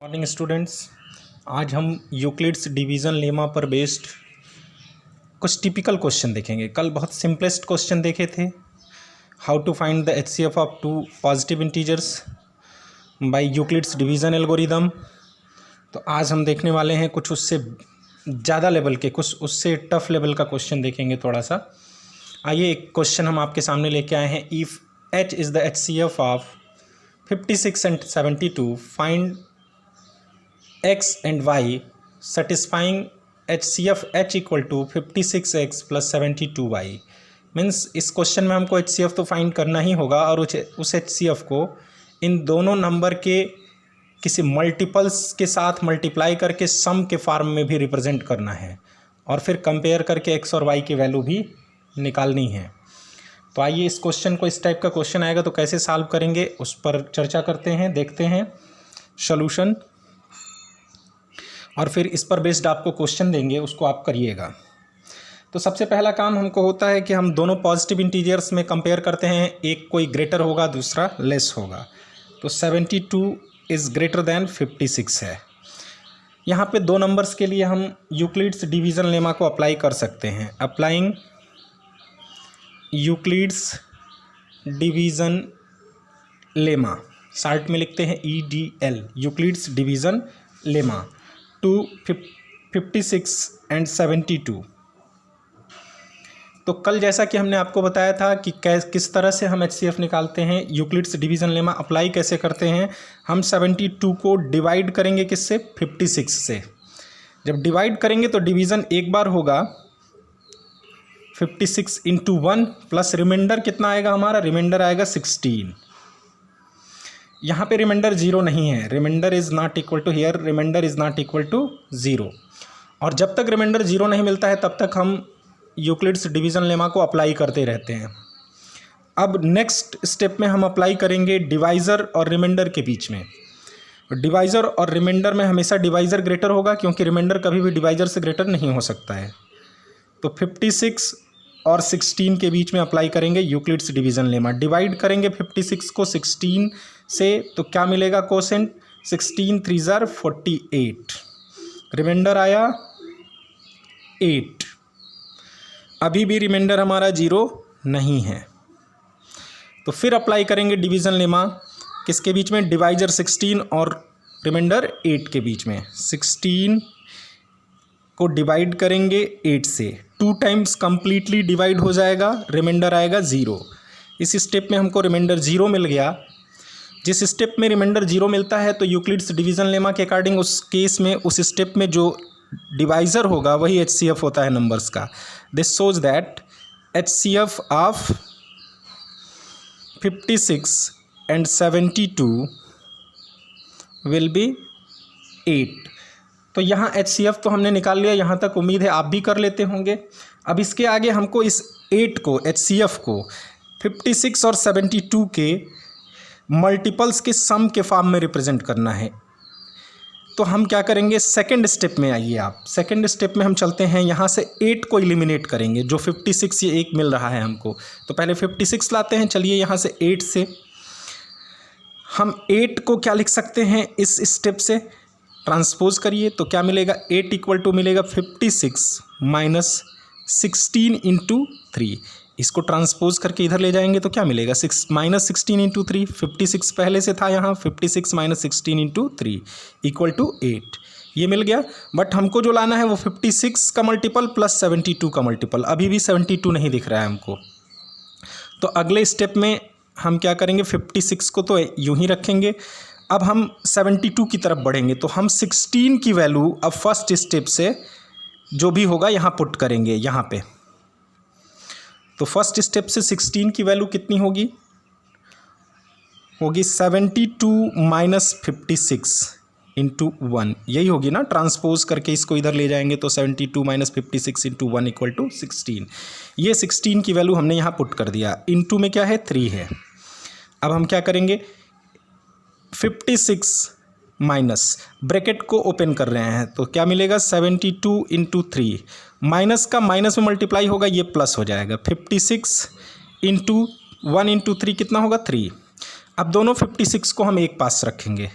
Morning students, आज हम Euclid's division lemma पर बेस्ड कुछ टिपिकल क्वेश्चन देखेंगे। कल बहुत सिंपलेस्ट क्वेश्चन देखे थे, how to find the HCF of two positive integers by Euclid's division algorithm. तो आज हम देखने वाले हैं कुछ उससे ज़्यादा लेवल के, कुछ उससे टफ लेवल का क्वेश्चन देखेंगे थोड़ा सा। आइए, एक क्वेश्चन हम आपके सामने लेके आए हैं। If h is the HCF of 56 and 72, find x and y satisfying HCF h equal to 56x plus 72y। Means इस क्वेश्चन में हमको HCF तो फाइंड करना ही होगा और उस HCF को इन दोनों नंबर के किसी मल्टीपल्स के साथ मल्टीप्लाई करके सम के फॉर्म में भी रिप्रेजेंट करना है और फिर कंपेयर करके x और y की वैल्यू भी निकालनी है। तो आइए, इस क्वेश्चन को, इस टाइप का क्वेश्चन आएगा तो कैसे सॉल्व करेंगे उस पर चर्चा करते हैं, देखते हैं सॉल्यूशन, और फिर इस पर बेस्ड आपको क्वेश्चन देंगे, उसको आप करिएगा। तो सबसे पहला काम हमको होता है कि हम दोनों पॉजिटिव इंटीजर्स में कंपेयर करते हैं, एक कोई ग्रेटर होगा दूसरा लेस होगा। तो 72 इज़ ग्रेटर दैन 56 है। यहाँ पे दो नंबर्स के लिए हम यूक्लिड्स डिवीज़न लेमा को अप्लाई कर सकते हैं। Applying Euclid's division lemma, short में लिखते हैं EDL, Euclid's division lemma to 56 and 72। तो कल जैसा कि हमने आपको बताया था कि किस तरह से हम HCF निकालते हैं, यूक्लिड्स डिवीज़न लेमा अप्लाई कैसे करते हैं। हम 72 को डिवाइड करेंगे किससे, 56 से। जब डिवाइड करेंगे तो डिवीज़न एक बार होगा 56 इंटू 1 प्लस रिमाइंडर कितना आएगा हमारा, रिमाइंडर आएगा 16। यहाँ पे रिमाइंडर जीरो नहीं है, remainder is not equal to here, remainder is not equal to zero. और जब तक रिमाइंडर जीरो नहीं मिलता है तब तक हम यूक्लिड्स डिवीज़न लेमा को अप्लाई करते रहते हैं। अब नेक्स्ट स्टेप में हम अप्लाई करेंगे डिवाइज़र और रिमाइंडर के बीच में। डिवाइज़र और रिमाइंडर में हमेशा डिवाइज़र ग्रेटर होगा, क्योंकि रिमाइंडर कभी भी डिवाइज़र से ग्रेटर नहीं हो सकता है। तो 56 और 16 के बीच में अप्लाई करेंगे यूक्लिड्स डिवीज़न लेमा। डिवाइड करेंगे 56 को 16 से तो क्या मिलेगा कोसेंट, 16 3 ज़ार 48, रिमाइंडर आया 8। अभी भी रिमाइंडर हमारा जीरो नहीं है। तो फिर अप्लाई करेंगे डिवीज़न लेमा किसके बीच में, डिवाइज़र 16 और रिमाइंडर 8 के बीच में। 16 को डिवाइड करेंगे 8 से, 2 टाइम्स कंप्लीटली डिवाइड हो जाएगा, रिमाइंडर आएगा 0। इस स्टेप में हमको रिमाइंडर 0 मिल गया। जिस स्टेप में रिमाइंडर 0 मिलता है तो यूक्लिड्स डिवीज़न लेमा के अकॉर्डिंग उस केस में, उस स्टेप में जो डिवाइज़र होगा वही HCF होता है नंबर्स का। This shows that HCF of 56 and 72 will be 8। तो यहाँ HCF तो हमने निकाल लिया, यहाँ तक उम्मीद है आप भी कर लेते होंगे। अब इसके आगे हमको इस 8 को, HCF को 56 और 72 के मल्टीपल्स के सम के फॉर्म में रिप्रेजेंट करना है। तो हम क्या करेंगे, सेकंड स्टेप में आइए आप। सेकंड स्टेप में हम चलते हैं, यहाँ से 8 को एलिमिनेट करेंगे, जो 56 ये एक मिल रहा है हमको। तो पहले 56 लाते हैं, चलिए यहाँ से 8 से हम 8 को क्या लिख सकते हैं, इस स्टेप से ट्रांसपोज करिए तो क्या मिलेगा, 8 इक्वल टू मिलेगा 56 माइनस 16 इंटू 3। इसको ट्रांसपोज करके इधर ले जाएंगे तो क्या मिलेगा, माइनस 16 इंटू 3। 56 पहले से था यहाँ, 56 माइनस 16 इंटू 3 इक्वल टू 8। ये मिल गया। बट हमको जो लाना है वो 56 का मल्टीपल प्लस 72 का मल्टीपल। अभी भी 72 नहीं दिख रहा है हमको। तो अगले स्टेप में हम क्या करेंगे, 56 को तो यूँ ही रखेंगे। अब हम 72 की तरफ बढ़ेंगे तो हम 16 की वैल्यू अब फर्स्ट स्टेप से जो भी होगा यहाँ पुट करेंगे यहाँ पे। तो फर्स्ट स्टेप से 16 की वैल्यू कितनी होगी, 72 माइनस 56 इंटू 1, यही होगी ना। ट्रांसपोज करके इसको इधर ले जाएंगे तो 72 माइनस 56 इंटू 1 इक्वल टू 16। ये 16 की वैल्यू हमने यहाँ पुट कर दिया। इंटू में क्या है, 3 है। अब हम क्या करेंगे, 56 माइनस ब्रैकेट को ओपन कर रहे हैं तो क्या मिलेगा, 72 इंटू 3, माइनस का माइनस में मल्टीप्लाई होगा, ये प्लस हो जाएगा। 56 इंटू 1 इंटू 3 कितना होगा, 3। अब दोनों 56 को हम एक पास रखेंगे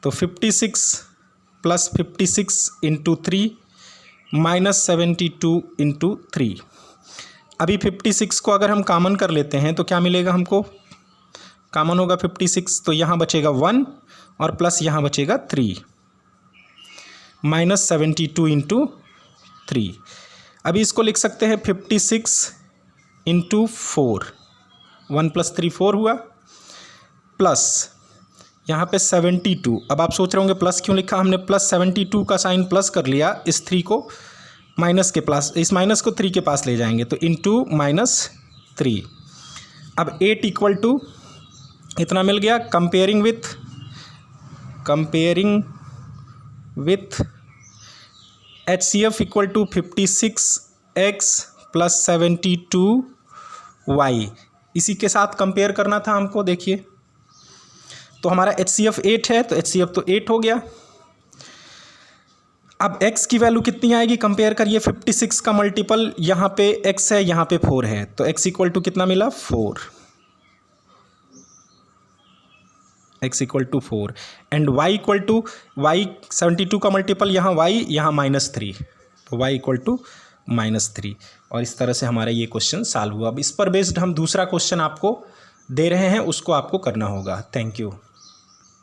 तो 56 प्लस 56 इंटू 3 माइनस 72 इंटू 3। अभी 56 को अगर हम कॉमन कर लेते हैं तो क्या मिलेगा हमको, कॉमन होगा 56, तो यहाँ बचेगा 1 और प्लस यहाँ बचेगा 3, माइनस 72 इंटू 3। अभी इसको लिख सकते हैं 56 इंटू 4, 1 प्लस 3 4 हुआ, प्लस यहाँ पे 72। अब आप सोच रहे होंगे प्लस क्यों लिखा हमने, प्लस 72 का साइन प्लस कर लिया, इस 3 को माइनस के पास, इस माइनस को 3 के पास ले जाएंगे, तो इंटू माइनस 3। अब 8 इक्वल टू इतना मिल गया। Comparing with HCF equal to 56x plus 72y, इसी के साथ कंपेयर करना था हमको। देखिए तो हमारा HCF 8 है, तो HCF तो 8 हो गया। अब x की वैल्यू कितनी आएगी, कंपेयर करिए। 56 का मल्टीपल यहाँ पे x है, यहाँ पे 4 है, तो x इक्वल टू कितना मिला, 4, x equal to 4। And y equal to, y 72 का मल्टीपल यहाँ y, यहाँ -3, तो y इक्वल टू -3। और इस तरह से हमारा ये क्वेश्चन सॉल्व हुआ। अब इस पर बेस्ड हम दूसरा क्वेश्चन आपको दे रहे हैं, उसको आपको करना होगा। Thank you.